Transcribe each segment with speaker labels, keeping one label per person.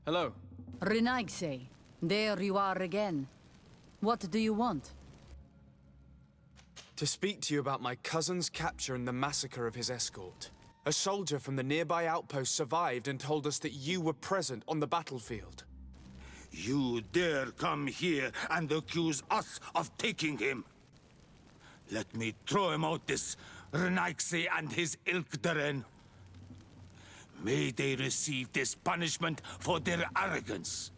Speaker 1: Hello.
Speaker 2: Renaigse, there you are again. What do you want?
Speaker 1: To speak to you about my cousin's capture and the massacre of his escort. A soldier from the nearby outpost survived and told us that you were present on the battlefield.
Speaker 3: You dare come here and accuse us of taking him? Let me throw him out this Renaigse and his Ilkderen. May they receive this punishment for their arrogance.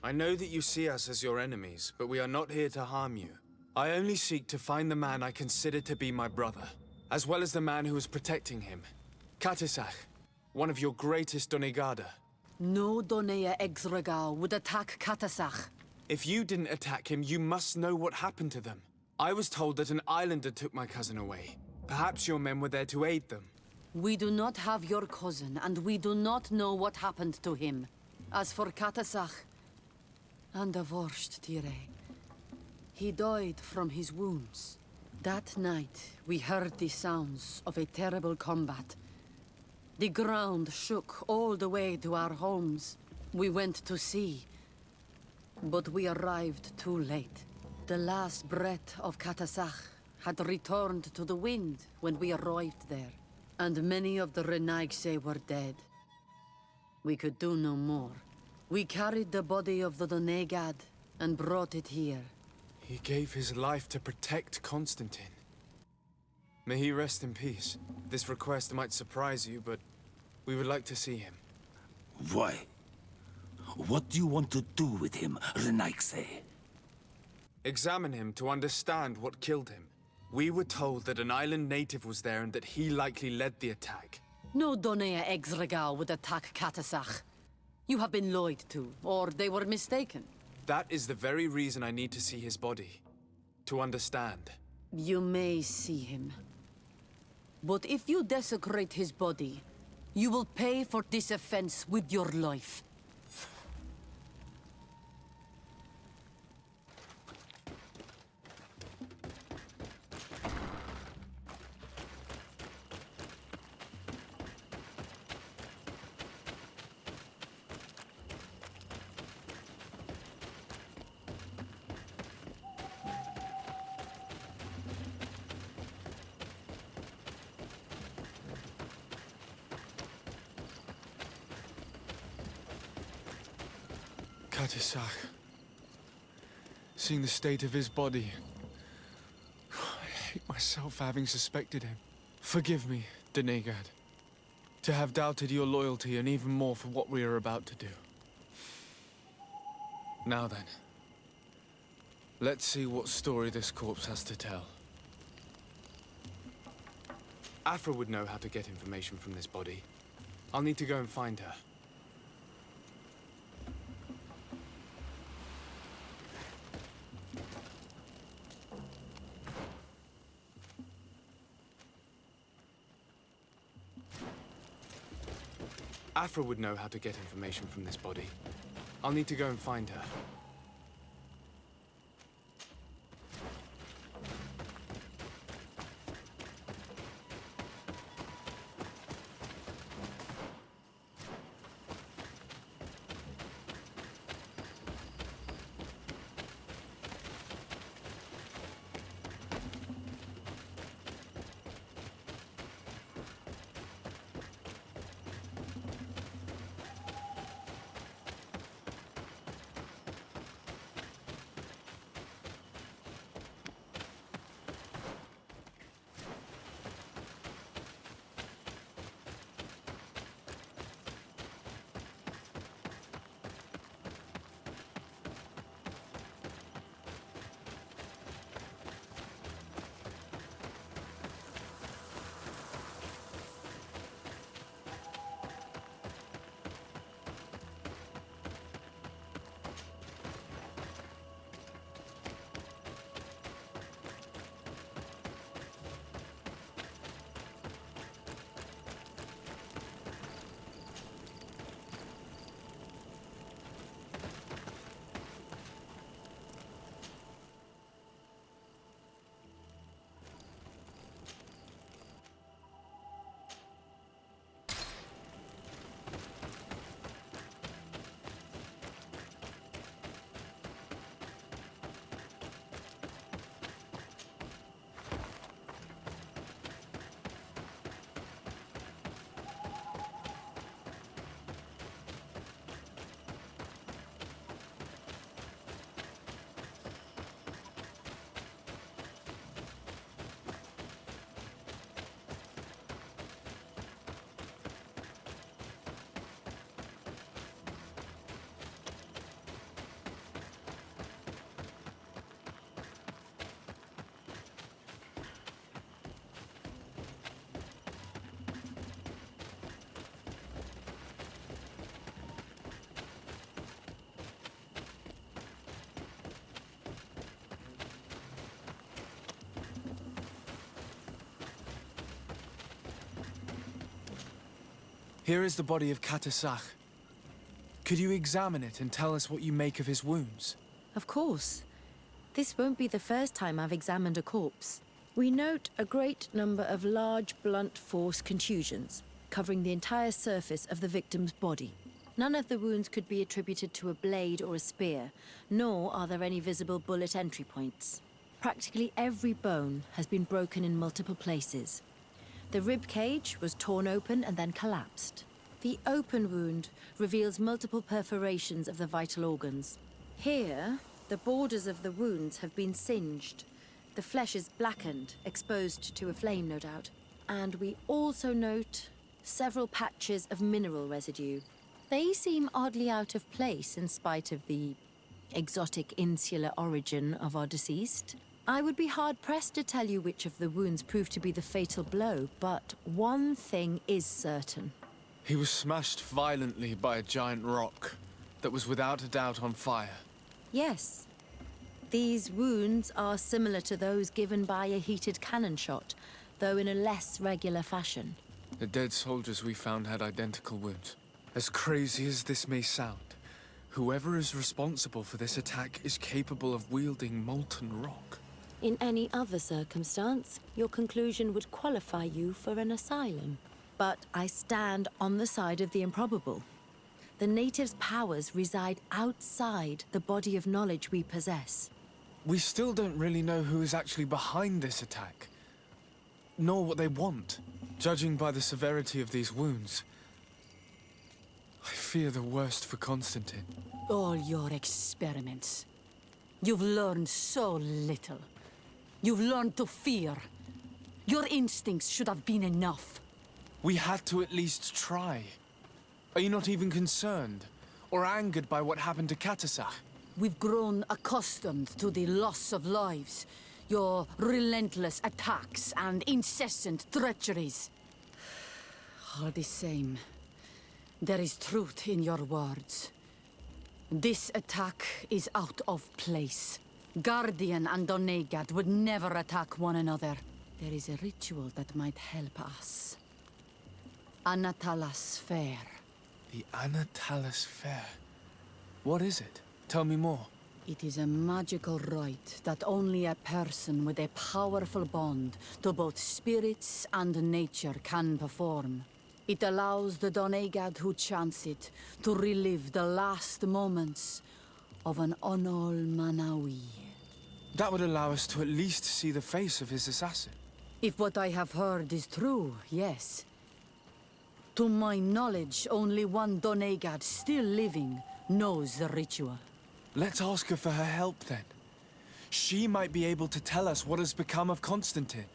Speaker 1: I know that you see us as your enemies, but we are not here to harm you. I only seek to find the man I consider to be my brother, as well as the man who is protecting him. Katisach, one of your greatest Donegada.
Speaker 2: No Donea Exregao would attack Katasach.
Speaker 1: If you didn't attack him, you must know what happened to them. I was told that an islander took my cousin away. Perhaps your men were there to aid them.
Speaker 2: We do not have your cousin, and we do not know what happened to him. As for Katasach, and the Vorst Tire, he died from his wounds. That night, we heard the sounds of a terrible combat. The ground shook all the way to our homes. We went to see, but we arrived too late. The last breath of Katasach had returned to the wind when we arrived there, and many of the Renaigse were dead. We could do no more. We carried the body of the Donegad and brought it here.
Speaker 1: He gave his life to protect Constantine. May he rest in peace. This request might surprise you, but we would like to see him.
Speaker 3: Why? What do you want to do with him, Renaigse?
Speaker 1: Examine him to understand what killed him. We were told that an island native was there and that he likely led the attack.
Speaker 2: No Donea Exregao would attack Katasach. You have been lied to, or they were mistaken.
Speaker 1: That is the very reason I need to see his body. To understand.
Speaker 2: You may see him. But if you desecrate his body, you will pay for this offense with your life.
Speaker 1: Katisach. Seeing the state of his body, I hate myself for having suspected him. Forgive me, Donegad, to have doubted your loyalty and even more for what we are about to do. Now then, let's see what story this corpse has to tell. Afra would know how to get information from this body. I'll need to go and find her. Afra would know how to get information from this body. I'll need to go and find her. Here is the body of Katasach. Could you examine it and tell us what you make of his wounds?
Speaker 4: Of course. This won't be the first time I've examined a corpse. We note a great number of large, blunt force contusions, covering the entire surface of the victim's body. None of the wounds could be attributed to a blade or a spear, nor are there any visible bullet entry points. Practically every bone has been broken in multiple places. The rib cage was torn open and then collapsed. The open wound reveals multiple perforations of the vital organs. Here, the borders of the wounds have been singed. The flesh is blackened, exposed to a flame, no doubt. And we also note several patches of mineral residue. They seem oddly out of place in spite of the exotic insular origin of our deceased. I would be hard-pressed to tell you which of the wounds proved to be the fatal blow, but one thing is certain.
Speaker 1: He was smashed violently by a giant rock that was without a doubt on fire.
Speaker 4: Yes. These wounds are similar to those given by a heated cannon shot, though in a less regular fashion.
Speaker 1: The dead soldiers we found had identical wounds. As crazy as this may sound, whoever is responsible for this attack is capable of wielding molten rock.
Speaker 4: In any other circumstance, your conclusion would qualify you for an asylum. But I stand on the side of the improbable. The natives' powers reside outside the body of knowledge we possess.
Speaker 1: We still don't really know who is actually behind this attack, nor what they want. Judging by the severity of these wounds, I fear the worst for Constantine.
Speaker 2: All your experiments. You've learned so little. You've learned to fear. Your instincts should have been enough.
Speaker 1: We had to at least try. Are you not even concerned or angered by what happened to Katasach?
Speaker 2: We've grown accustomed to the loss of lives, your relentless attacks and incessant treacheries. All the same, there is truth in your words. This attack is out of place. Guardian and Donegad would never attack one another. There is a ritual that might help us. Anatalas Fair.
Speaker 1: The Anatalas Fair. What is it? Tell me more.
Speaker 2: It is a magical rite that only a person with a powerful bond to both spirits and nature can perform. It allows the Donegad who chants it to relive the last moments of an Onol Manawi.
Speaker 1: That would allow us to at least see the face of his assassin.
Speaker 2: If what I have heard is true, yes. To my knowledge, only one Donegad still living knows the ritual.
Speaker 1: Let's ask her for her help then. She might be able to tell us what has become of Constantine.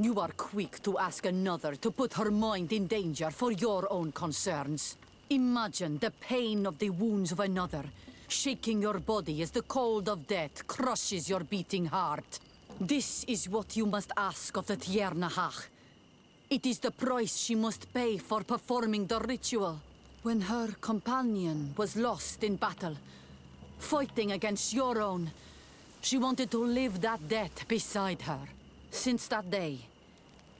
Speaker 2: You are quick to ask another to put her mind in danger for your own concerns. Imagine the pain of the wounds of another, shaking your body as the cold of death crushes your beating heart. This is what you must ask of the Tiernahach. It is the price she must pay for performing the ritual. When her companion was lost in battle, fighting against your own, she wanted to live that death beside her. Since that day,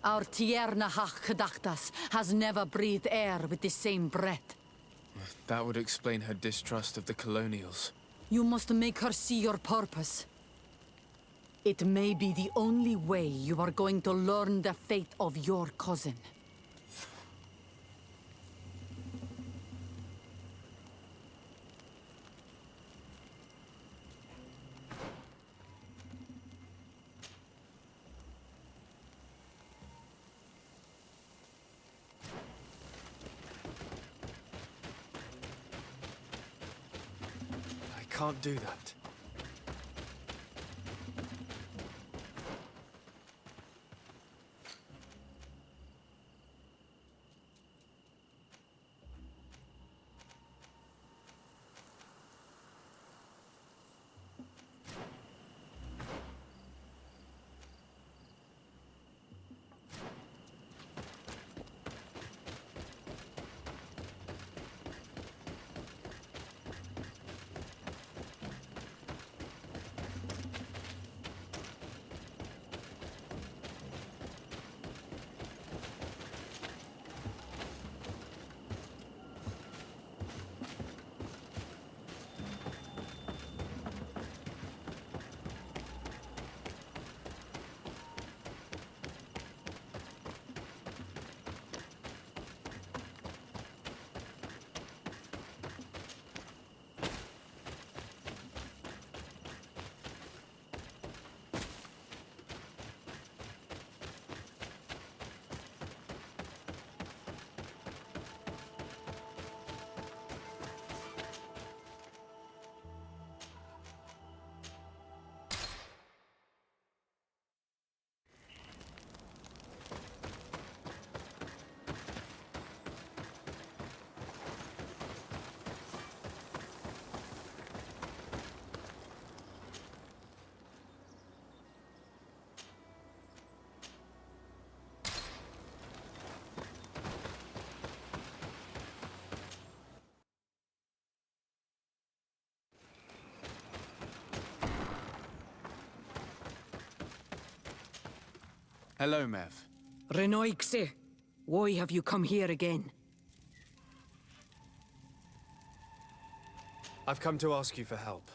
Speaker 2: our Tiernahach Kadaktas has never breathed air with the same breath.
Speaker 1: That would explain her distrust of the colonials.
Speaker 2: You must make her see your purpose. It may be the only way you are going to learn the fate of your cousin.
Speaker 1: I can't do that. Hello, Mev.
Speaker 5: Renoixe, why have you come here again?
Speaker 1: I've come to ask you for help.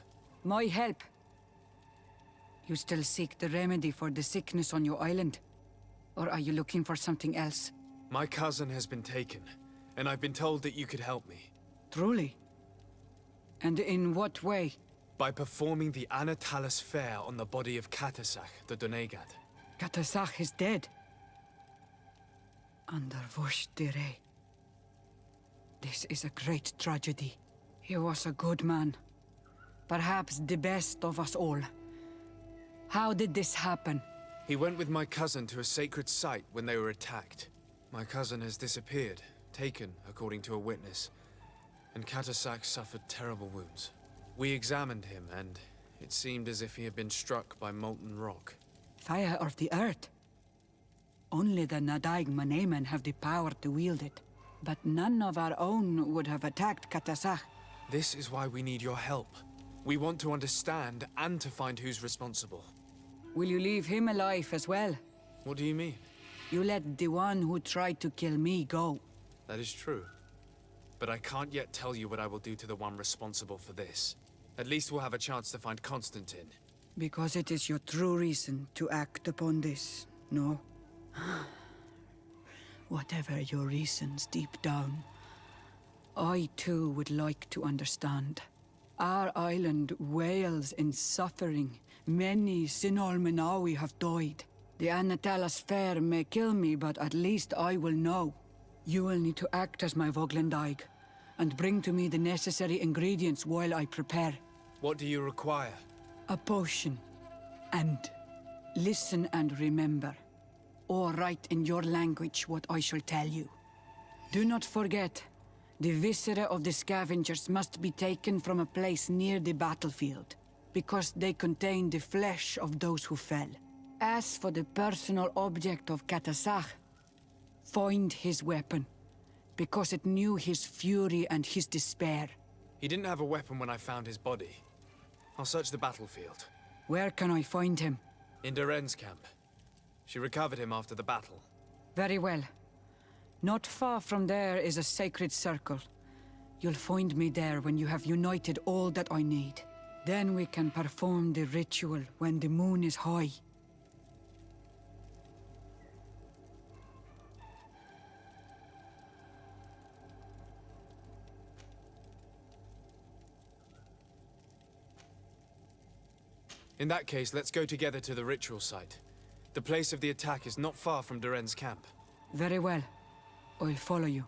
Speaker 5: My help? You still seek the remedy for the sickness on your island? Or are you looking for something else?
Speaker 1: My cousin has been taken, and I've been told that you could help me.
Speaker 5: Truly? And in what way?
Speaker 1: By performing the Anatalis fair on the body of Katasach, the Donegad.
Speaker 5: Katasach is dead. Under Vosh dire. This is a great tragedy. He was a good man. Perhaps the best of us all. How did this happen?
Speaker 1: He went with my cousin to a sacred site when they were attacked. My cousin has disappeared, taken, according to a witness, and Katasach suffered terrible wounds. We examined him, and it seemed as if he had been struck by molten rock.
Speaker 5: Fire of the earth. Only the Nadaig Manemen have the power to wield it. But none of our own would have attacked Katasach.
Speaker 1: This is why we need your help. We want to understand and to find who's responsible.
Speaker 5: Will you leave him alive as well?
Speaker 1: What do you mean?
Speaker 5: You let the one who tried to kill me go.
Speaker 1: That is true. But I can't yet tell you what I will do to the one responsible for this. At least we'll have a chance to find Constantine.
Speaker 5: Because it is your true reason to act upon this, no? Whatever your reasons deep down, I too would like to understand. Our island wails in suffering. Many Sinol Menawi have died. The Anatalas fair may kill me, but at least I will know. You will need to act as my Voglendaig, and bring to me the necessary ingredients while I prepare.
Speaker 1: What do you require?
Speaker 5: A potion. And listen and remember, or write in your language what I shall tell you. Do not forget, the viscera of the scavengers must be taken from a place near the battlefield, because they contain the flesh of those who fell. As for the personal object of Katasach, find his weapon, because it knew his fury and his despair.
Speaker 1: He didn't have a weapon when I found his body. I'll search the battlefield.
Speaker 5: Where can I find him?
Speaker 1: In Doren's camp. She recovered him after the battle.
Speaker 5: Very well. Not far from there is a sacred circle. You'll find me there when you have united all that I need. Then we can perform the ritual when the moon is high.
Speaker 1: In that case, let's go together to the ritual site. The place of the attack is not far from Doren's camp.
Speaker 5: Very well. I'll follow you.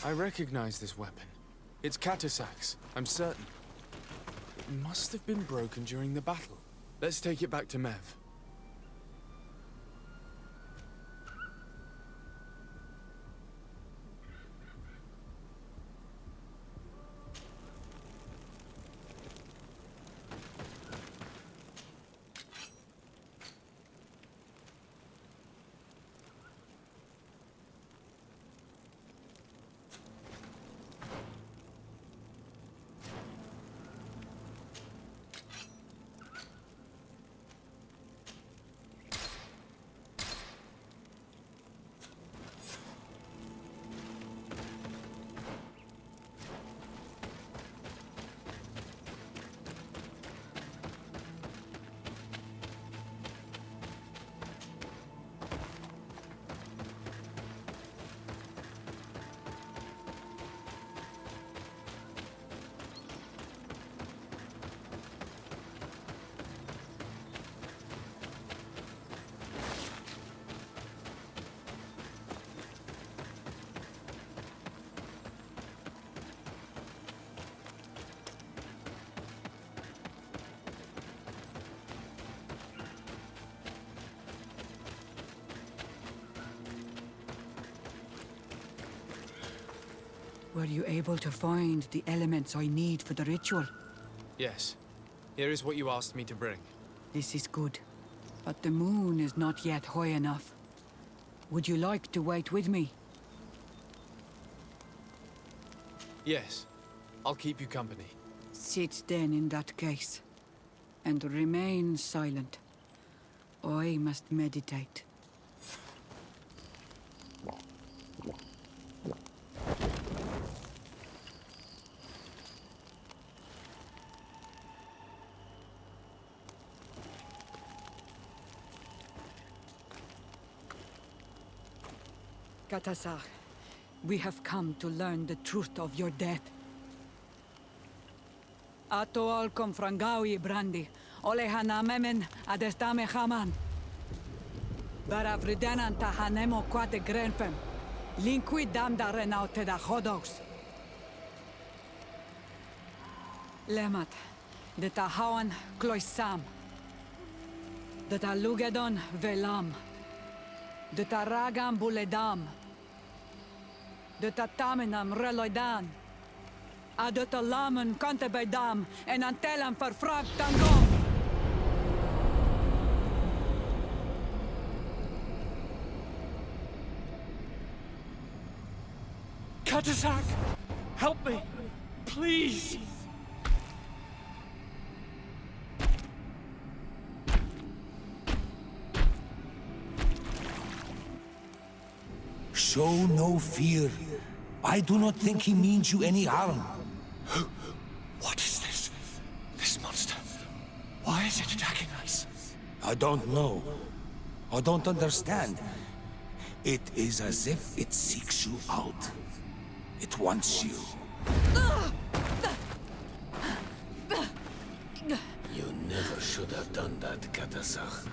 Speaker 1: I recognize this weapon. It's Katasak's, I'm certain. It must have been broken during the battle. Let's take it back to Mev.
Speaker 5: Were you able to find the elements I need for the ritual?
Speaker 1: Yes. Here is what you asked me to bring.
Speaker 5: This is good. But the moon is not yet high enough. Would you like to wait with me?
Speaker 1: Yes. I'll keep you company.
Speaker 5: Sit then in that case. And remain silent. I must meditate. Katasar, we have come to learn the truth of your death. Ato al confrangawi brandi, ole hanamemen adestame haman. Baravridenan tahanemo quate grenfem, linqui damda renaute da hodos. Lemat, de tahawan kloisam, de talugedon velam, de taragam buledam, de tatamenam reloidan, de talamen kantebedam en antelam verfragt tangom.
Speaker 1: Katasak! Help me! Please!
Speaker 3: Show no fear. I do not think he means you any harm.
Speaker 1: What is this? This monster? Why is it attacking us?
Speaker 3: I don't know. I don't understand. It is as if it seeks you out. It wants you.
Speaker 6: You never should have done that, Katasach.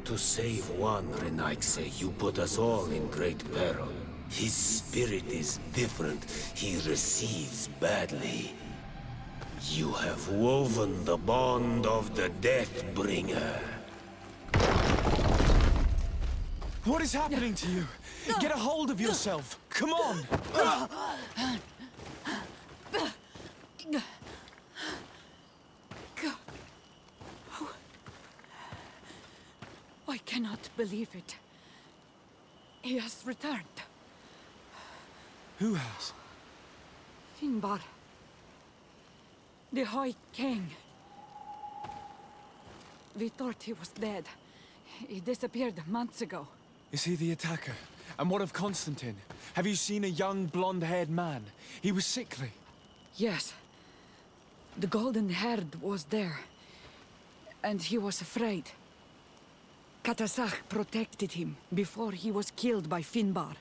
Speaker 6: To save one Renaikse, you put us all in great peril. His spirit is different. He receives badly. You have woven the bond of the Deathbringer.
Speaker 1: What is happening to you? Get a hold of yourself! Come on!
Speaker 5: I cannot believe it. He has returned.
Speaker 1: Who has?
Speaker 5: Finbar. The High King. We thought he was dead. He disappeared months ago.
Speaker 1: Is he the attacker? And what of Constantine? Have you seen a young, blonde-haired man? He was sickly.
Speaker 5: Yes. The golden-haired was there. And he was afraid. Katasach protected him before he was killed by Finbar.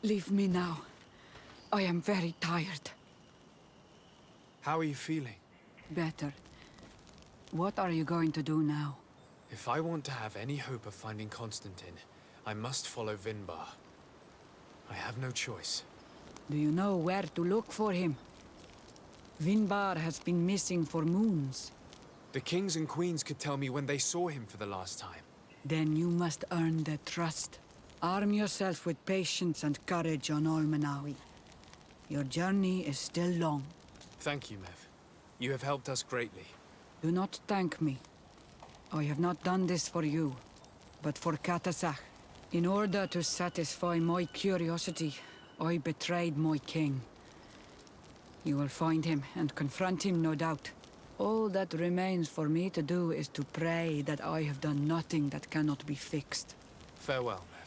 Speaker 5: Leave me now. I am very tired.
Speaker 1: How are you feeling?
Speaker 5: Better. What are you going to do now?
Speaker 1: If I want to have any hope of finding Constantine, I must follow Vinbar. I have no choice.
Speaker 5: Do you know where to look for him? Vinbar has been missing for moons.
Speaker 1: The kings and queens could tell me when they saw him for the last time.
Speaker 5: Then you must earn their trust. Arm yourself with patience and courage on Olmanawi. Your journey is still long.
Speaker 1: Thank you, Mev. You have helped us greatly.
Speaker 5: Do not thank me. I have not done this for you, but for Katasach. In order to satisfy my curiosity, I betrayed my king. You will find him and confront him, no doubt. All that remains for me to do is to pray that I have done nothing that cannot be fixed.
Speaker 1: Farewell, Mev.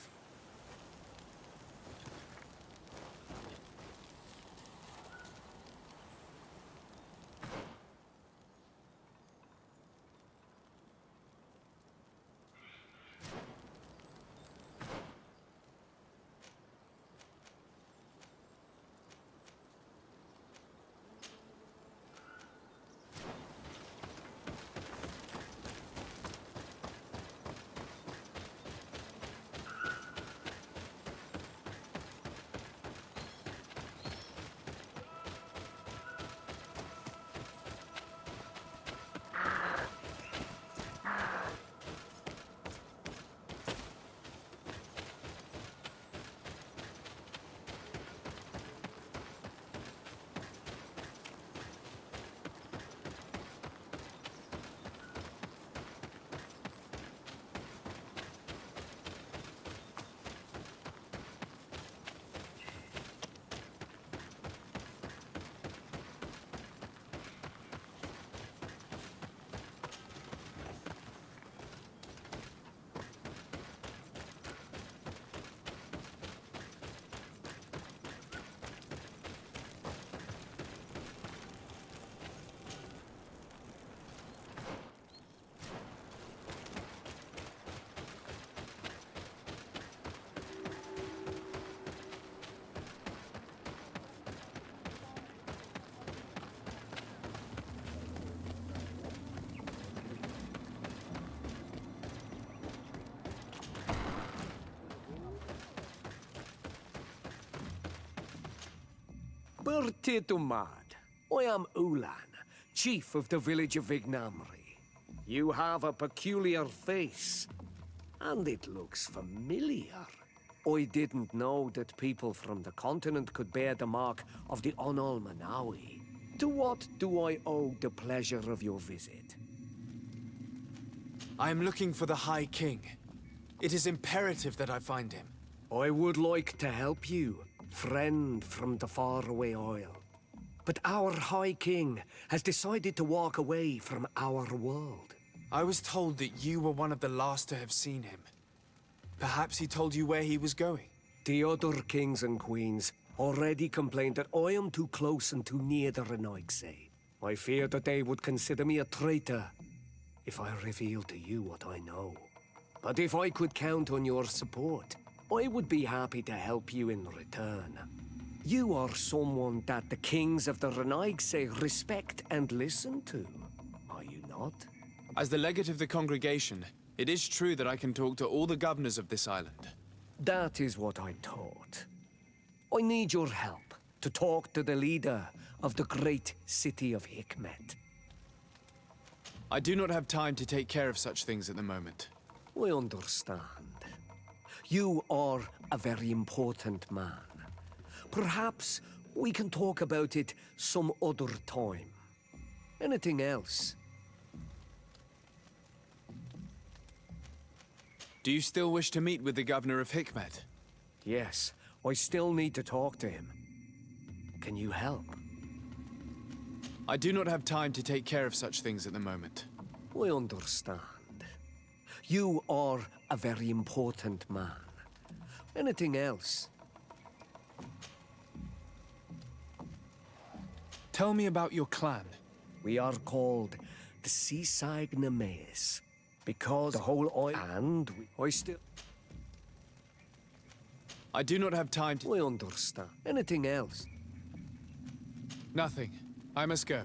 Speaker 7: Bertitumad, I am Ulan, chief of the village of Vignamri. You have a peculiar face, and it looks familiar. I didn't know that people from the continent could bear the mark of the Onolmanawi. To what do I owe the pleasure of your visit?
Speaker 1: I am looking for the High King. It is imperative that I find him.
Speaker 7: I would like to help you, friend from the faraway isle. But our High King has decided to walk away from our world.
Speaker 1: I was told that you were one of the last to have seen him. Perhaps he told you where he was going?
Speaker 7: The other kings and queens already complained that I am too close and too near the Renaigse. I fear that they would consider me a traitor if I revealed to you what I know. But if I could count on your support, I would be happy to help you in return. You are someone that the kings of the Renaigse respect and listen to, are you not?
Speaker 1: As the legate of the congregation, it is true that I can talk to all the governors of this island.
Speaker 7: That is what I thought. I need your help to talk to the leader of the great city of Hikmet.
Speaker 1: I do not have time to take care of such things at the moment.
Speaker 7: I understand. You are a very important man. Perhaps we can talk about it some other time. Anything else?
Speaker 1: Do you still wish to meet with the governor of Hikmet?
Speaker 7: Yes, I still need to talk to him. Can you help?
Speaker 1: I do not have time to take care of such things at the moment.
Speaker 7: I understand. You are a very important man. Anything else?
Speaker 1: Tell me about your clan.
Speaker 7: We are called the Seaside Nemes because the whole island. I still.
Speaker 1: I do not have time to.
Speaker 7: I understand. Anything else?
Speaker 1: Nothing. I must go.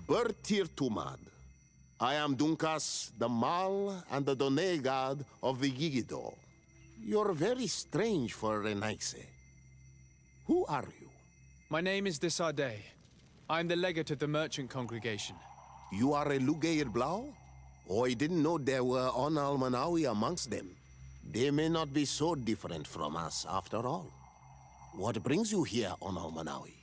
Speaker 8: Bertir Tumad. I am Dunkas, the Mal and the Donegad of the Yigido. You're very strange for Renaise. Who are you?
Speaker 1: My name is Desade. I am the legate of the merchant congregation.
Speaker 8: You are a Lugair Blau? Oh, I didn't know there were Onal Manawi amongst them. They may not be so different from us after all. What brings you here, Onal Manawi?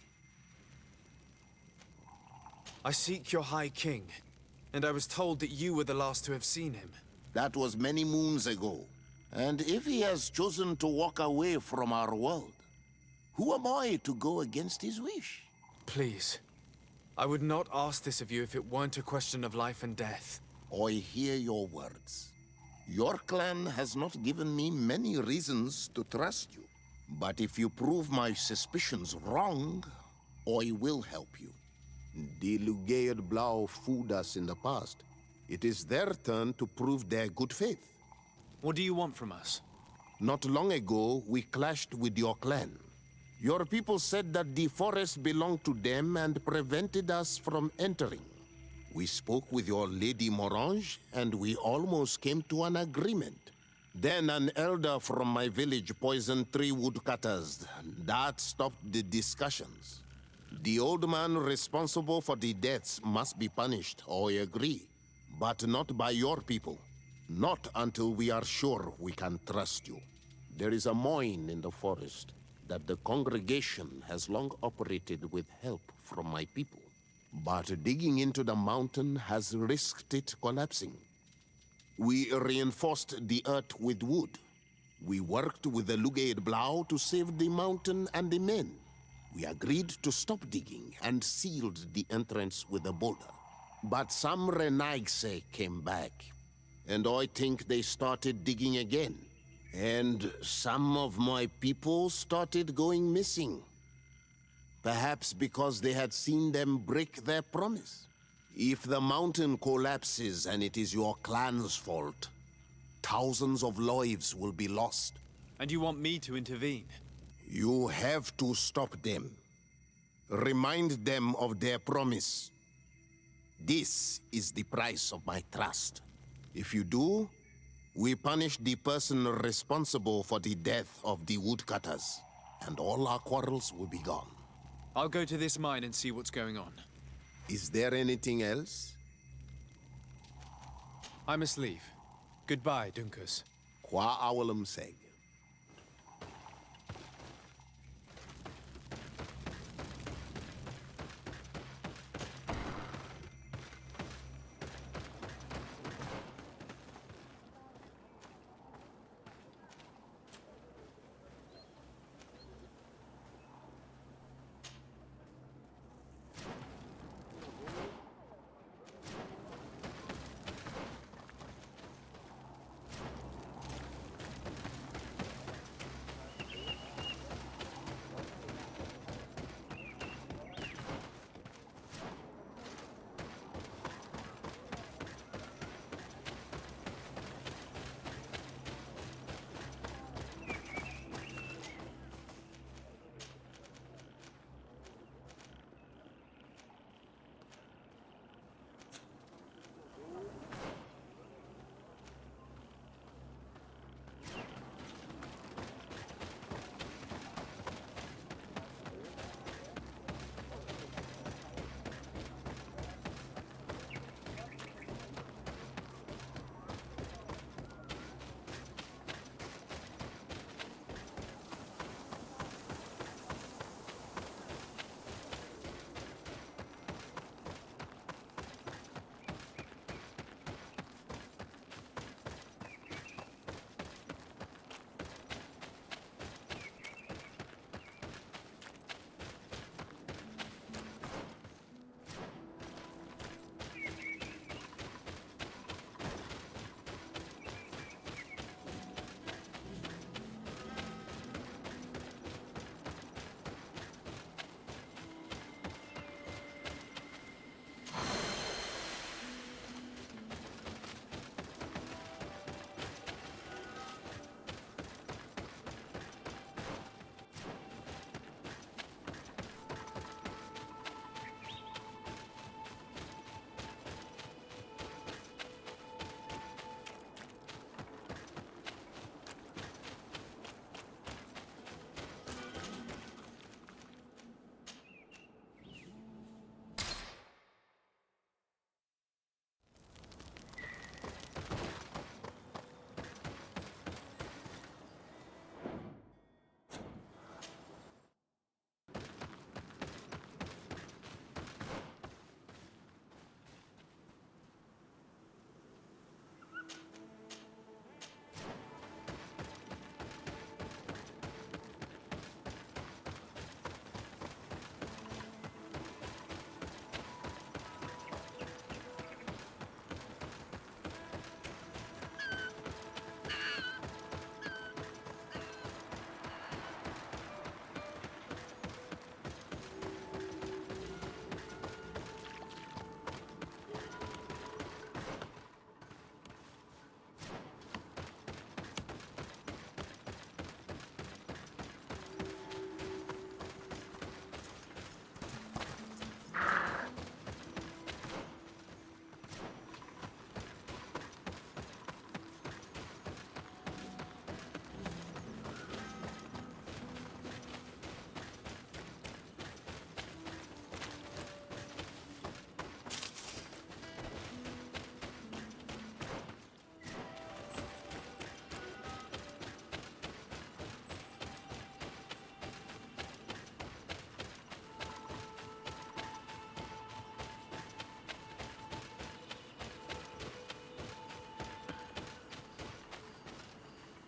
Speaker 1: I seek your High King, and I was told that you were the last to have seen him.
Speaker 8: That was many moons ago. And if he has chosen to walk away from our world, who am I to go against his wish?
Speaker 1: Please, I would not ask this of you if it weren't a question of life and death.
Speaker 8: I hear your words. Your clan has not given me many reasons to trust you. But if you prove my suspicions wrong, I will help you. The Lugair Blau fooled us in the past. It is their turn to prove their good faith.
Speaker 1: What do you want from us?
Speaker 8: Not long ago, we clashed with your clan. Your people said that the forest belonged to them and prevented us from entering. We spoke with your Lady Morange, and we almost came to an agreement. Then an elder from my village poisoned 3 woodcutters. That stopped the discussions. The old man responsible for the deaths must be punished, I agree. But not by your people. Not until we are sure we can trust you. There is a mine in the forest that the congregation has long operated with help from my people. But digging into the mountain has risked it collapsing. We reinforced the earth with wood. We worked with the Lugaid Blau to save the mountain and the men. We agreed to stop digging and sealed the entrance with a boulder. But some Renaigse came back, and I think they started digging again. And some of my people started going missing. Perhaps because they had seen them break their promise. If the mountain collapses and it is your clan's fault, thousands of lives will be lost.
Speaker 1: And you want me to intervene?
Speaker 8: You have to stop them. Remind them of their promise. This is the price of my trust. If you do, we punish the person responsible for the death of the woodcutters, and all our quarrels will be gone.
Speaker 1: I'll go to this mine and see what's going on.
Speaker 8: Is there anything else?
Speaker 1: I must leave. Goodbye, Dunkus.
Speaker 8: Qua awalum seg.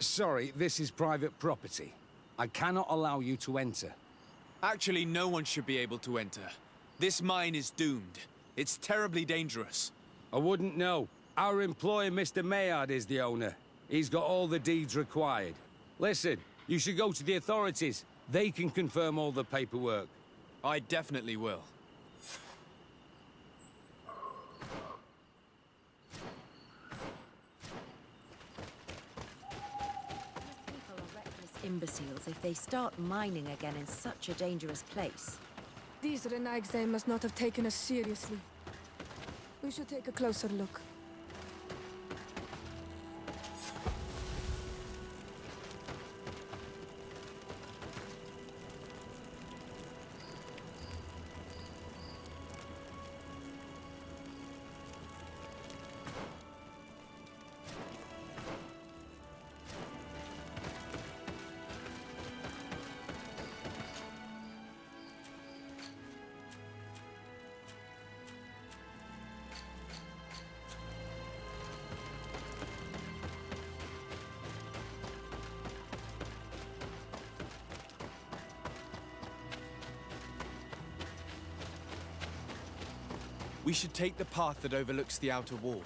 Speaker 9: Sorry, this is private property. I cannot allow you to enter.
Speaker 1: Actually, no one should be able to enter. This mine is doomed. It's terribly dangerous.
Speaker 9: I wouldn't know. Our employer, Mr. Maillard, is the owner. He's got all the deeds required. Listen, you should go to the authorities. They can confirm all the paperwork.
Speaker 1: I definitely will.
Speaker 4: People are reckless imbeciles if they start mining again in such a dangerous place.
Speaker 10: These Renaigse must not have taken us seriously. We should take a closer look.
Speaker 1: We should take the path that overlooks the outer wall.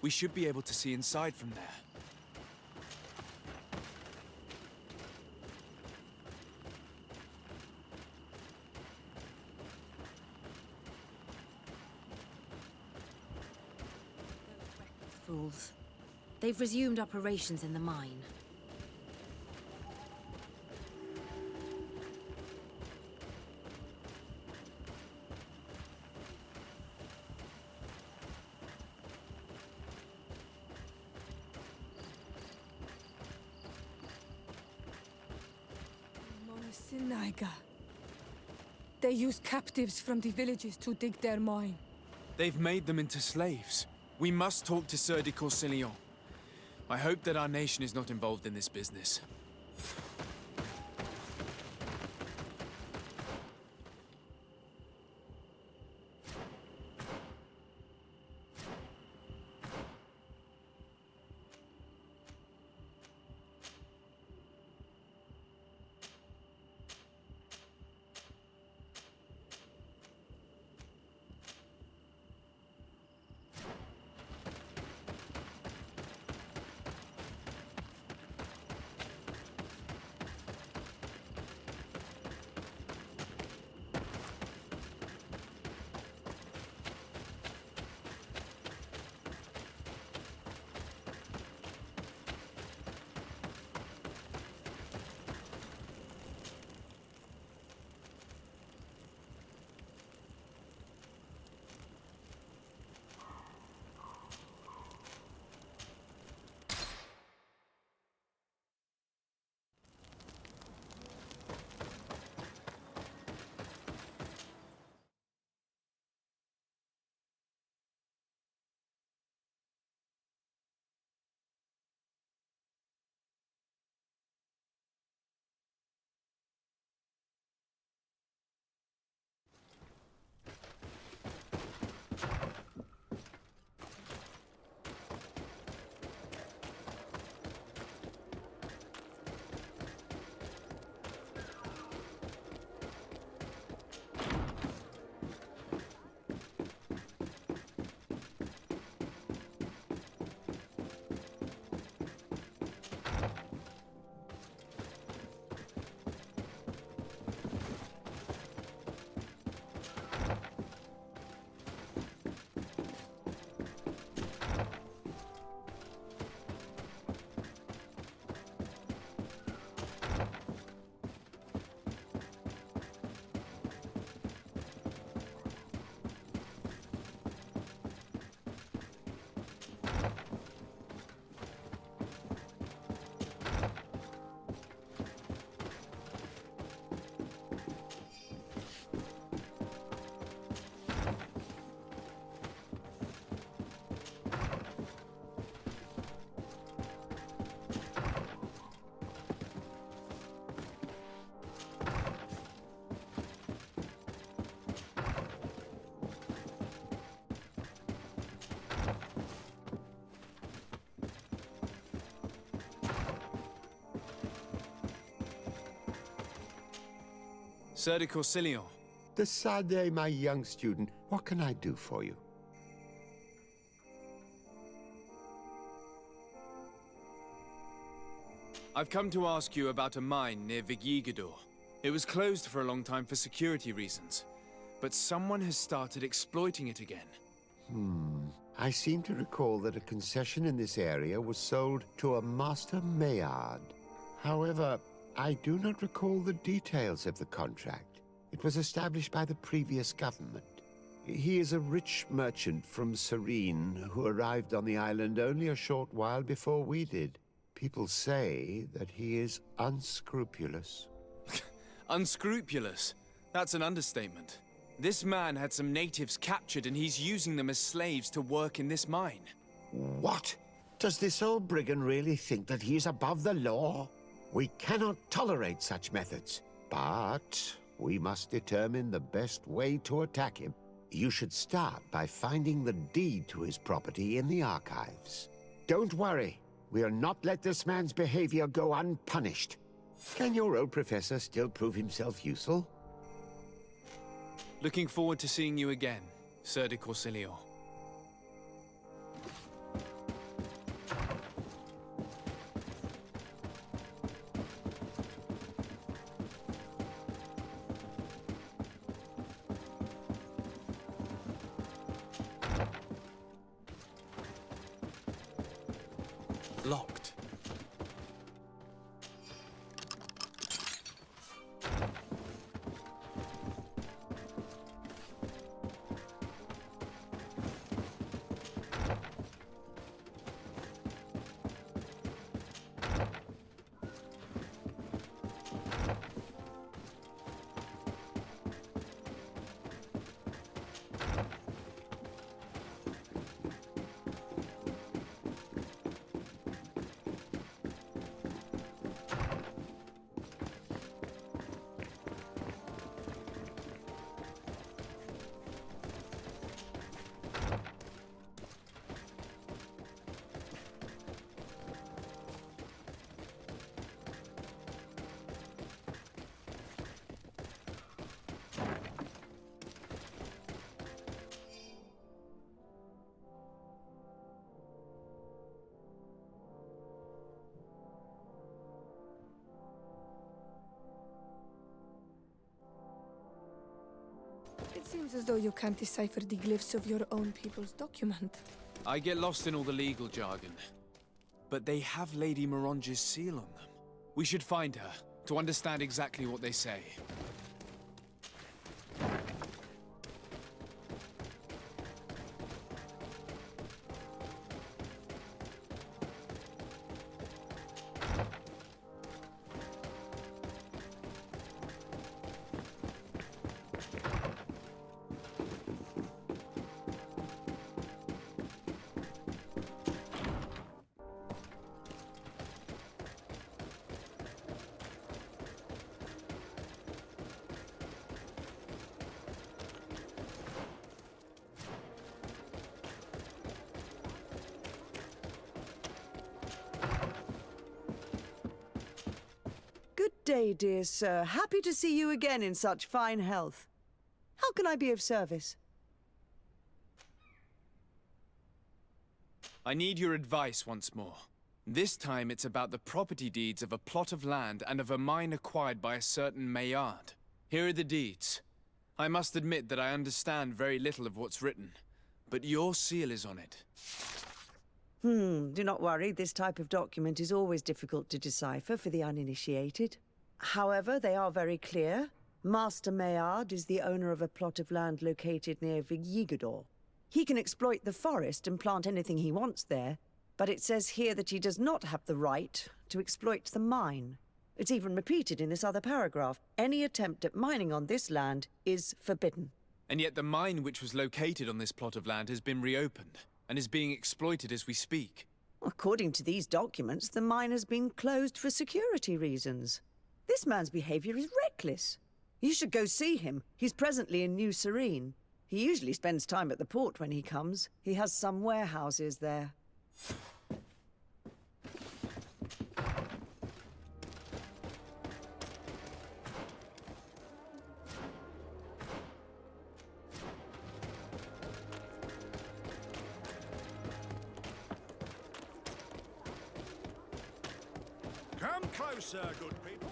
Speaker 1: We should be able to see inside from there.
Speaker 4: Fools. They've resumed operations in the mine.
Speaker 10: Monasinaiga. They use captives from the villages to dig their mine.
Speaker 1: They've made them into slaves. We must talk to Sieur de Courcillon. I hope that our nation is not involved in this business. Sir de Corsilion.
Speaker 11: Decidez, my young student, what can I do for you?
Speaker 1: I've come to ask you about a mine near Vigyigador. It was closed for a long time for security reasons, but someone has started exploiting it again.
Speaker 11: I seem to recall that a concession in this area was sold to a Master Maillard. However, I do not recall the details of the contract. It was established by the previous government. He is a rich merchant from Serene who arrived on the island only a short while before we did. People say that he is unscrupulous.
Speaker 1: Unscrupulous? That's an understatement. This man had some natives captured and he's using them as slaves to work in this mine.
Speaker 11: What? Does this old brigand really think that he is above the law? We cannot tolerate such methods, but we must determine the best way to attack him. You should start by finding the deed to his property in the archives. Don't worry. We'll not let this man's behavior go unpunished. Can your old professor still prove himself useful?
Speaker 1: Looking forward to seeing you again, Sir de Corsilion. Locked.
Speaker 10: It seems as though you can't decipher the glyphs of your own people's document.
Speaker 1: I get lost in all the legal jargon. But they have Lady Morange's seal on them. We should find her, to understand exactly what they say.
Speaker 12: Good day, dear sir. Happy to see you again in such fine health. How can I be of service?
Speaker 1: I need your advice once more. This time it's about the property deeds of a plot of land and of a mine acquired by a certain Maillard. Here are the deeds. I must admit that I understand very little of what's written, but your seal is on it.
Speaker 12: Do not worry. This type of document is always difficult to decipher for the uninitiated. However, they are very clear. Master Maillard is the owner of a plot of land located near Vigyigador. He can exploit the forest and plant anything he wants there, but it says here that he does not have the right to exploit the mine. It's even repeated in this other paragraph. Any attempt at mining on this land is forbidden.
Speaker 1: And yet the mine which was located on this plot of land has been reopened and is being exploited as we speak.
Speaker 12: According to these documents, the mine has been closed for security reasons. This man's behavior is reckless. You should go see him. He's presently in New Serene. He usually spends time at the port when he comes. He has some warehouses there.
Speaker 13: Come closer, good people.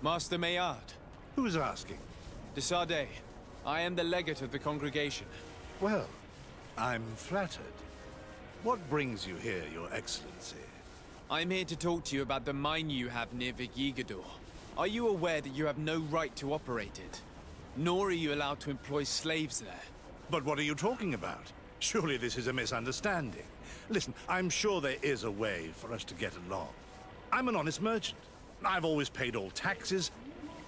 Speaker 1: Master Maillard.
Speaker 13: Who's asking?
Speaker 1: De Sardet. I am the legate of the congregation.
Speaker 13: Well, I'm flattered. What brings you here, Your Excellency?
Speaker 1: I'm here to talk to you about the mine you have near Vigigador. Are you aware that you have no right to operate it? Nor are you allowed to employ slaves there.
Speaker 13: But what are you talking about? Surely this is a misunderstanding. Listen, I'm sure there is a way for us to get along. I'm an honest merchant. I've always paid all taxes,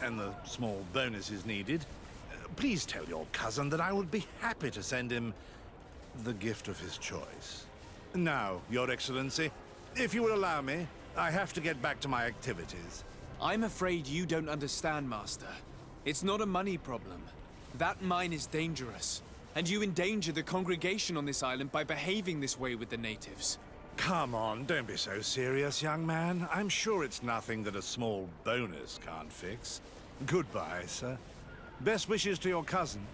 Speaker 13: and the small bonuses needed. Please tell your cousin that I would be happy to send him the gift of his choice. Now, Your Excellency, if you will allow me, I have to get back to my activities.
Speaker 1: I'm afraid you don't understand, Master. It's not a money problem. That mine is dangerous, and you endanger the congregation on this island by behaving this way with the natives.
Speaker 13: Come on, don't be so serious, young man. I'm sure it's nothing that a small bonus can't fix. Goodbye, sir. Best wishes to your cousin.